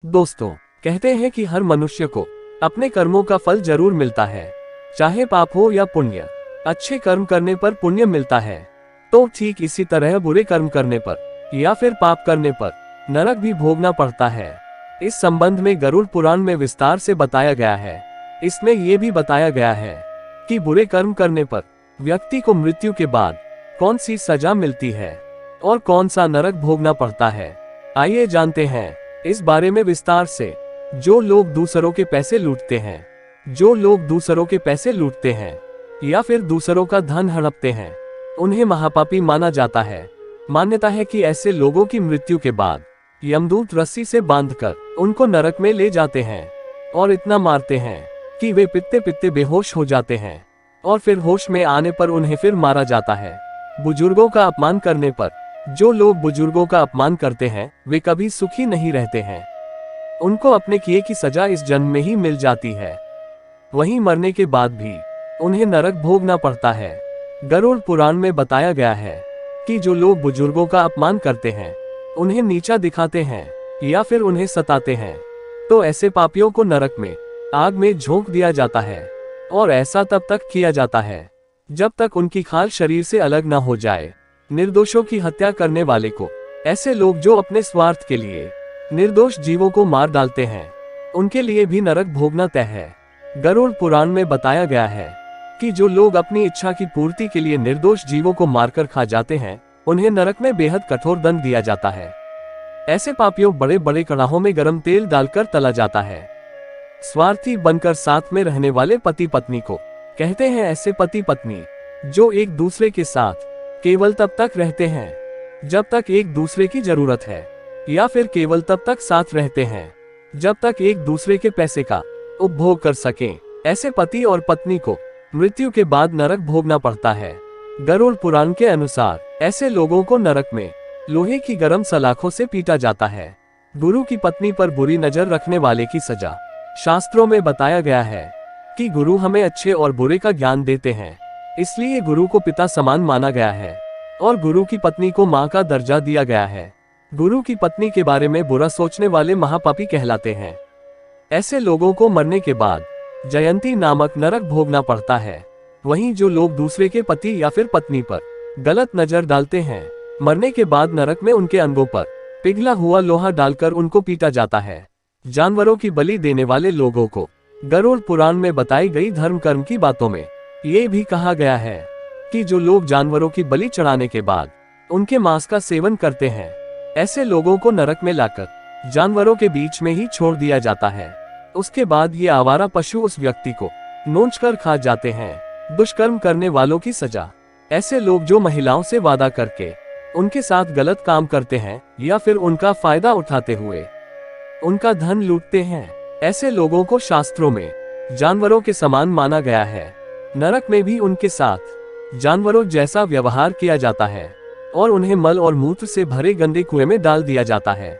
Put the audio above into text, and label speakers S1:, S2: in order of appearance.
S1: दोस्तों, कहते हैं कि हर मनुष्य को अपने कर्मों का फल जरूर मिलता है, चाहे पाप हो या पुण्य। अच्छे कर्म करने पर पुण्य मिलता है, तो ठीक इसी तरह बुरे कर्म करने पर या फिर पाप करने पर नरक भी भोगना पड़ता है। इस संबंध में गरुड़ पुराण में विस्तार से बताया गया है। इसमें ये भी बताया गया है कि बुरे कर्म करने पर व्यक्ति को मृत्यु के बाद कौन सी सजा मिलती है और कौन सा नरक भोगना पड़ता है। आइए जानते हैं इस बारे में विस्तार से। जो लोग दूसरों के पैसे लूटते हैं या फिर दूसरों का धन हड़पते हैं, उन्हें महापापी माना जाता है। मान्यता है कि ऐसे लोगों की मृत्यु के बाद यमदूत रस्सी से बांधकर उनको नरक में ले जाते हैं और इतना मारते हैं कि वे पित्ते पित्ते बेहोश हो जाते हैं और फिर होश में आने पर उन्हें फिर मारा जाता है। बुजुर्गों का अपमान करने पर जो लोग बुजुर्गों का अपमान करते हैं वे कभी सुखी नहीं रहते हैं। उनको अपने किए की सजा इस जन्म में ही मिल जाती है, वहीं मरने के बाद भी उन्हें नरक भोगना पड़ता है। गरुड़ पुराण में बताया गया है कि जो लोग बुजुर्गों का अपमान करते हैं, उन्हें नीचा दिखाते हैं या फिर उन्हें सताते हैं, तो ऐसे पापियों को नरक में आग में झोंक दिया जाता है। और ऐसा तब तक किया जाता है जब तक उनकी खाल शरीर से अलग न हो जाए। निर्दोषों की हत्या करने वाले को, ऐसे लोग जो अपने स्वार्थ के लिए निर्दोष जीवों को मार डालते हैं, उनके लिए भी नरक भोगना तय है। गरुड़ पुराण में बताया गया है कि जो लोग अपनी इच्छा की पूर्ति के लिए निर्दोष जीवों को मारकर खा जाते हैं, उन्हें नरक में बेहद कठोर दंड दिया जाता है। ऐसे पापियों बड़े बड़े कड़ाहों में गर्म तेल डालकर तला जाता है। स्वार्थी बनकर साथ में रहने वाले पति पत्नी को कहते हैं ऐसे पति पत्नी जो एक दूसरे के साथ केवल तब तक रहते हैं जब तक एक दूसरे की जरूरत है, या फिर केवल तब तक साथ रहते हैं जब तक एक दूसरे के पैसे का उपभोग कर सकें। ऐसे पति और पत्नी को मृत्यु के बाद नरक भोगना पड़ता है। गरुड़ पुराण के अनुसार ऐसे लोगों को नरक में लोहे की गर्म सलाखों से पीटा जाता है। गुरु की पत्नी पर बुरी नजर रखने वाले की सजा। शास्त्रों में बताया गया है कि गुरु हमें अच्छे और बुरे का ज्ञान देते हैं, इसलिए गुरु को पिता समान माना गया है और गुरु की पत्नी को मां का दर्जा दिया गया है। गुरु की पत्नी के बारे में बुरा सोचने वाले महापापी कहलाते हैं। ऐसे लोगों को मरने के बाद जयंती नामक नरक भोगना पड़ता है। वहीं जो लोग दूसरे के पति या फिर पत्नी पर गलत नजर डालते हैं, मरने के बाद नरक में उनके अंगों पर पिघला हुआ लोहा डालकर उनको पीटा जाता है। जानवरों की बलि देने वाले लोगों को गरुड़ पुराण में बताई गई धर्म कर्म की बातों में ये भी कहा गया है कि जो लोग जानवरों की बलि चढ़ाने के बाद उनके मांस का सेवन करते हैं, ऐसे लोगों को नरक में लाकर जानवरों के बीच में ही छोड़ दिया जाता है। उसके बाद ये आवारा पशु उस व्यक्ति को नोचकर खा जाते हैं। दुष्कर्म करने वालों की सजा। ऐसे लोग जो महिलाओं से वादा करके उनके साथ गलत काम करते हैं या फिर उनका फायदा उठाते हुए उनका धन लूटते हैं, ऐसे लोगों को शास्त्रों में जानवरों के समान माना गया है। नरक में भी उनके साथ जानवरों जैसा व्यवहार किया जाता है और उन्हें मल और मूत्र से भरे गंदे कुएं में डाल दिया जाता है।